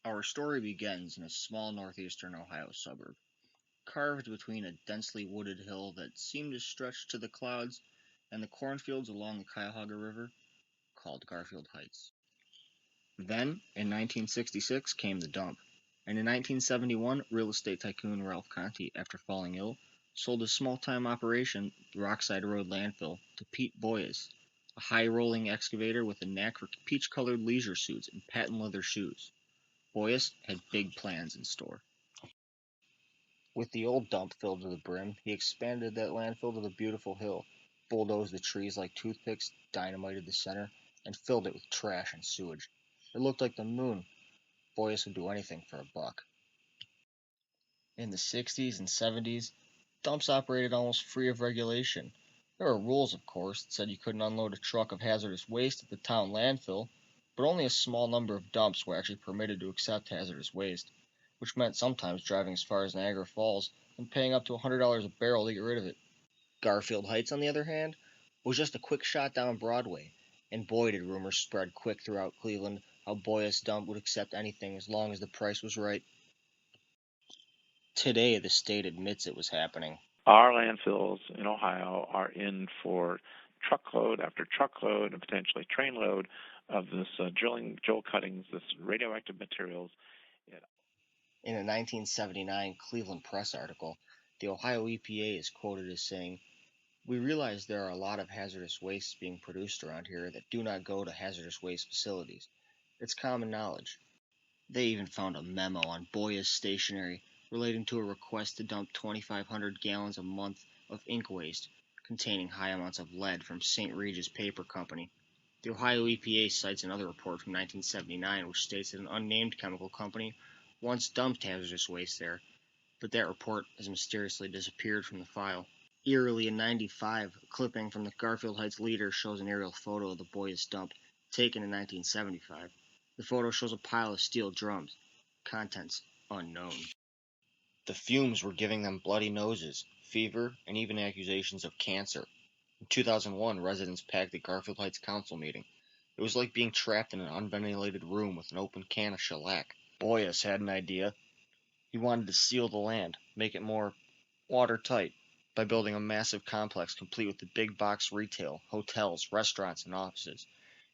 Our story begins in a small northeastern Ohio suburb, carved between a densely wooded hill that seemed to stretch to the clouds and the cornfields along the Cuyahoga River, called Garfield Heights. Then, in 1966, came the dump, and in 1971, real estate tycoon Ralph Conti, after falling ill, sold his small-time operation, the Rockside Road Landfill, to Pete Boyes, a high-rolling excavator with a knack for peach-colored leisure suits and patent leather shoes. Boyes had big plans in store. With the old dump filled to the brim, he expanded that landfill to the beautiful hill, bulldozed the trees like toothpicks, dynamited the center, and filled it with trash and sewage. It looked like the moon. Boyes would do anything for a buck. In the 60s and 70s, dumps operated almost free of regulation. There were rules, of course, that said you couldn't unload a truck of hazardous waste at the town landfill, but only a small number of dumps were actually permitted to accept hazardous waste, which meant sometimes driving as far as Niagara Falls and paying up to $100 a barrel to get rid of it. Garfield Heights, on the other hand, was just a quick shot down Broadway, and boy did rumors spread quick throughout Cleveland how Boyes Dump would accept anything as long as the price was right. Today, the state admits it was happening. Our landfills in Ohio are in for truckload after truckload and potentially trainload of this drilling, joel cuttings, this radioactive materials. In a 1979 Cleveland Press article, the Ohio EPA is quoted as saying, "We realize there are a lot of hazardous wastes being produced around here that do not go to hazardous waste facilities. It's common knowledge." They even found a memo on Boyes stationery relating to a request to dump 2,500 gallons a month of ink waste containing high amounts of lead from St. Regis Paper Company. The Ohio EPA cites another report from 1979 which states that an unnamed chemical company once dumped hazardous waste there, but that report has mysteriously disappeared from the file. Eerily, in '95, a clipping from the Garfield Heights Leader shows an aerial photo of the Boyes dump, taken in 1975. The photo shows a pile of steel drums. Contents unknown. The fumes were giving them bloody noses, fever, and even accusations of cancer. In 2001, residents packed the Garfield Heights Council meeting. It was like being trapped in an unventilated room with an open can of shellac. Boyes had an idea. He wanted to seal the land, make it more watertight, by building a massive complex complete with the big box retail, hotels, restaurants, and offices.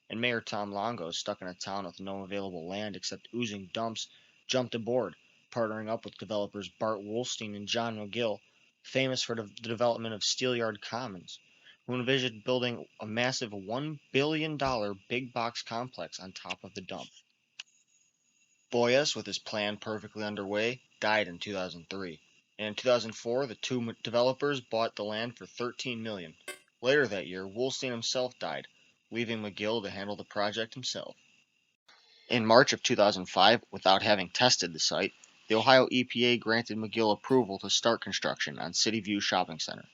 And Mayor Tom Longo, stuck in a town with no available land except oozing dumps, jumped aboard, partnering up with developers Bart Wolstein and John McGill, famous for the development of Steelyard Commons, who envisioned building a massive $1 billion big box complex on top of the dump. Boyes, with his plan perfectly underway, died in 2003. And in 2004, the two developers bought the land for $13 million. Later that year, Wolstein himself died, leaving McGill to handle the project himself. In March of 2005, without having tested the site, the Ohio EPA granted McGill approval to start construction on Cityview Shopping Center.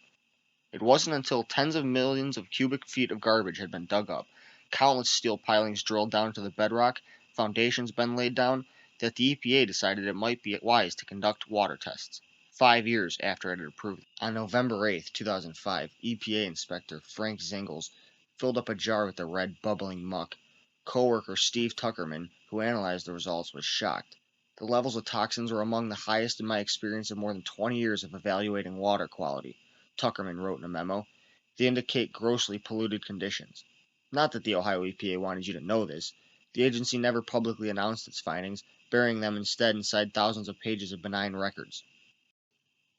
It wasn't until tens of millions of cubic feet of garbage had been dug up, countless steel pilings drilled down to the bedrock, foundations been laid down, that the EPA decided it might be wise to conduct water tests. 5 years after it had approved. On November 8, 2005, EPA Inspector Frank Zingles filled up a jar with the red, bubbling muck. Coworker Steve Tuckerman, who analyzed the results, was shocked. The levels of toxins were among the highest in my experience of more than 20 years of evaluating water quality, Tuckerman wrote in a memo. They indicate grossly polluted conditions. Not that the Ohio EPA wanted you to know this. The agency never publicly announced its findings, burying them instead inside thousands of pages of benign records.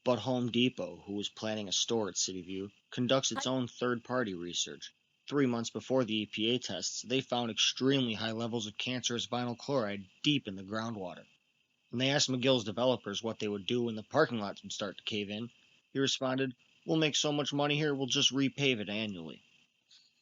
But Home Depot, who was planning a store at Cityview, conducts its own third-party research. 3 months before the EPA tests, they found extremely high levels of cancerous vinyl chloride deep in the groundwater. When they asked McGill's developers what they would do when the parking lots would start to cave in, he responded, "We'll make so much money here, we'll just repave it annually."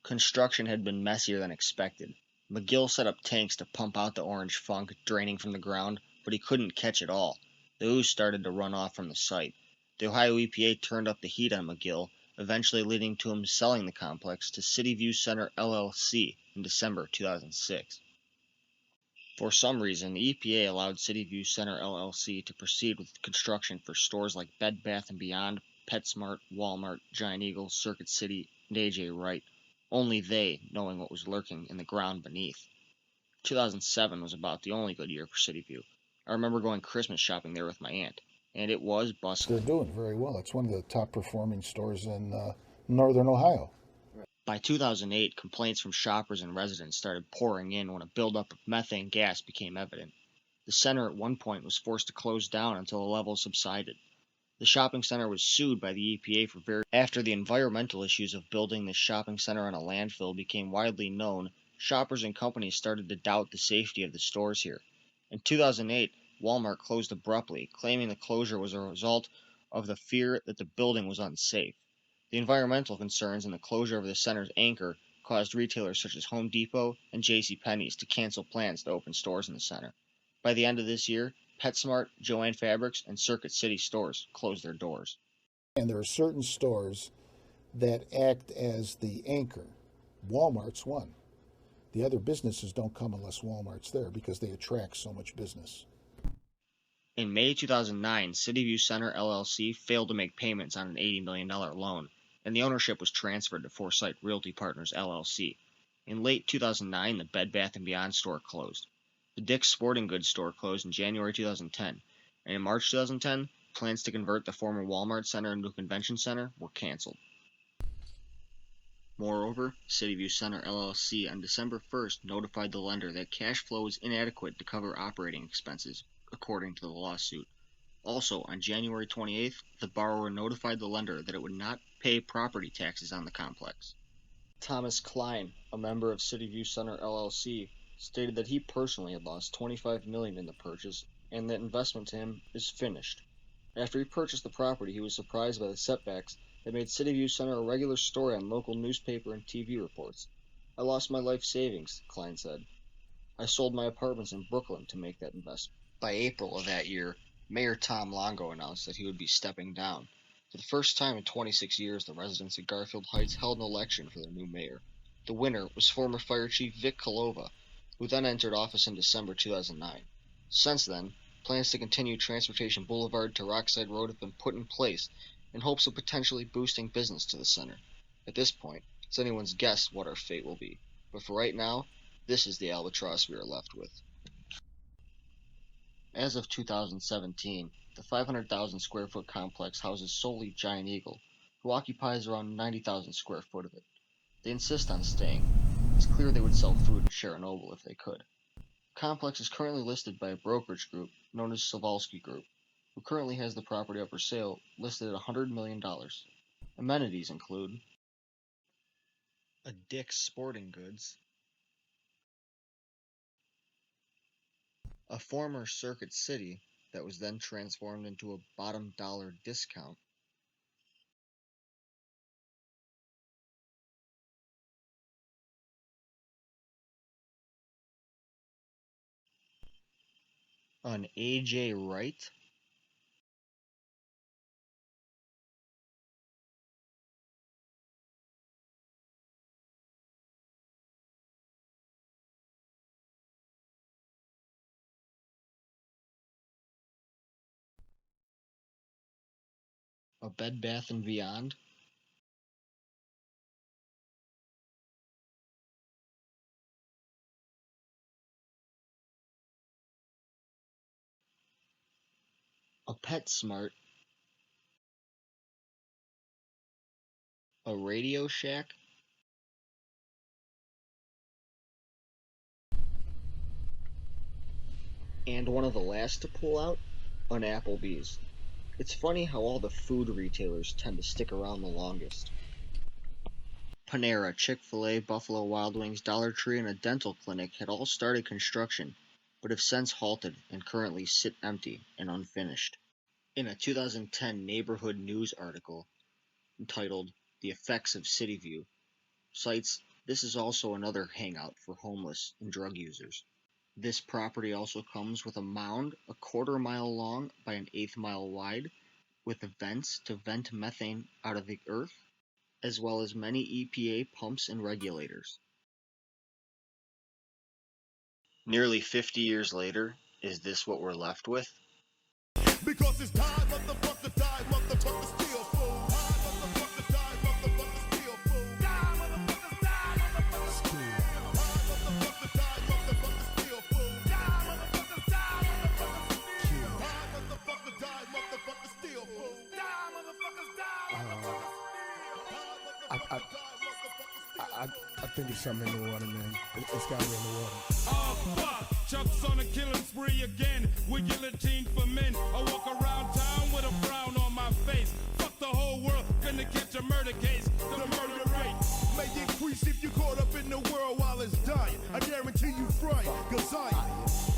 Construction had been messier than expected. McGill set up tanks to pump out the orange funk draining from the ground, but he couldn't catch it all. The ooze started to run off from the site. The Ohio EPA turned up the heat on McGill, eventually leading to him selling the complex to Cityview Center LLC in December 2006. For some reason, the EPA allowed Cityview Center LLC to proceed with construction for stores like Bed Bath & Beyond, PetSmart, Walmart, Giant Eagle, Circuit City, and AJ Wright, only they knowing what was lurking in the ground beneath. 2007 was about the only good year for Cityview. I remember going Christmas shopping there with my aunt, and it was They're bustling. doing very well. It's one of the top performing stores in northern Ohio. By 2008, complaints from shoppers and residents started pouring in when a buildup of methane gas became evident. The center at one point was forced to close down until the levels subsided. The shopping center was sued by the EPA after the environmental issues of building this shopping center on a landfill became widely known. Shoppers and companies started to doubt the safety of the stores here. In 2008, Walmart closed abruptly, claiming the closure was a result of the fear that the building was unsafe. The environmental concerns and the closure of the center's anchor caused retailers such as Home Depot and JCPenney's to cancel plans to open stores in the center. By the end of this year, PetSmart, Joann Fabrics, and Circuit City stores closed their doors. And there are certain stores that act as the anchor. Walmart's one. The other businesses don't come unless Walmart's there because they attract so much business. In May 2009, Cityview Center LLC failed to make payments on an $80 million loan, and the ownership was transferred to Foresight Realty Partners LLC. In late 2009, the Bed Bath & Beyond store closed. The Dick's Sporting Goods store closed in January 2010, and in March 2010, plans to convert the former Walmart Center into a convention center were canceled. Moreover, Cityview Center LLC on December 1st notified the lender that cash flow was inadequate to cover operating expenses, according to the lawsuit. Also, on January 28th, the borrower notified the lender that it would not pay property taxes on the complex. Thomas Klein, a member of Cityview Center LLC, stated that he personally had lost $25 million in the purchase and that investment to him is finished. After he purchased the property, he was surprised by the setbacks that made Cityview Center a regular story on local newspaper and TV reports. I lost my life savings, Klein said. I sold my apartments in Brooklyn to make that investment. By April of that year, Mayor Tom Longo announced that he would be stepping down. For the first time in 26 years, the residents of Garfield Heights held an election for their new mayor. The winner was former Fire Chief Vic Kalova, who then entered office in December 2009. Since then, plans to continue Transportation Boulevard to Rockside Road have been put in place in hopes of potentially boosting business to the center. At this point, it's anyone's guess what our fate will be. But for right now, this is the albatross we are left with. As of 2017, the 500,000 square foot complex houses solely Giant Eagle, who occupies around 90,000 square foot of it. They insist on staying. It's clear they would sell food in Chernobyl if they could. The complex is currently listed by a brokerage group known as Sovalsky Group, who currently has the property up for sale listed at $100 million. Amenities include a Dick's Sporting Goods, a former Circuit City that was then transformed into a bottom dollar discount, an A.J. Wright, a Bed Bath & Beyond, a PetSmart, a Radio Shack, and one of the last to pull out, an Applebee's. It's funny how all the food retailers tend to stick around the longest. Panera, Chick-fil-A, Buffalo Wild Wings, Dollar Tree, and a dental clinic had all started construction, but have since halted and currently sit empty and unfinished. In a 2010 Neighborhood News article entitled The Effects of Cityview, cites this is also another hangout for homeless and drug users. This property also comes with a mound a quarter-mile long by an eighth-mile wide, with vents to vent methane out of the earth, as well as many EPA pumps and regulators. Nearly 50 years later, is this what we're left with? Because it's time, motherfucker, die, motherfucker, steal food. Die, motherfucker, die, motherfucker, steal food. Die, motherfucker, die, motherfucker, steal. Die, motherfucker, die, motherfucker, steal. I think it's something in the water, man. It's gotta be in the water. Oh fuck, Chuck's on a killing spree again with guillotine for men. I walk around town with a frown on my face. Fuck the whole world, finna catch a murder case. The murder rate may increase if you caught up in the world while it's dying. I guarantee you frying, cause I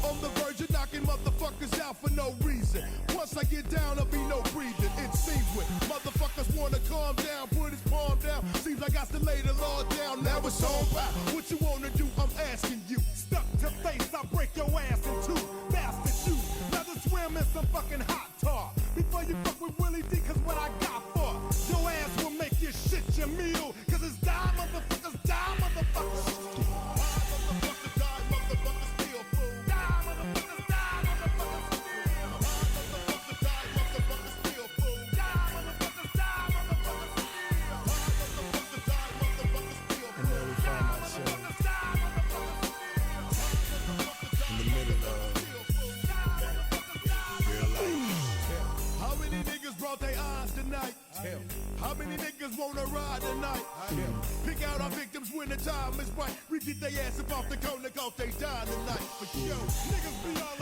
on the verge of knocking motherfuckers out for no reason. Once I get down, there'll be no breathing. It seems when motherfuckers wanna calm down, put his palm down. Seems like I still lay the law down. Now it's on back. What you wanna do? I'm asking you. stuck to face, I'll break your ass in two. Bastard you, rather swim in some fucking hot tar before you fuck with Willie D, cause what I got for your ass will make your shit your meal. Cause it's die, motherfuckers, die, motherfuckers. How many niggas wanna ride tonight? Pick out our victims when the time is right. We get their ass up off the corner, cause they die tonight. For sure, niggas be all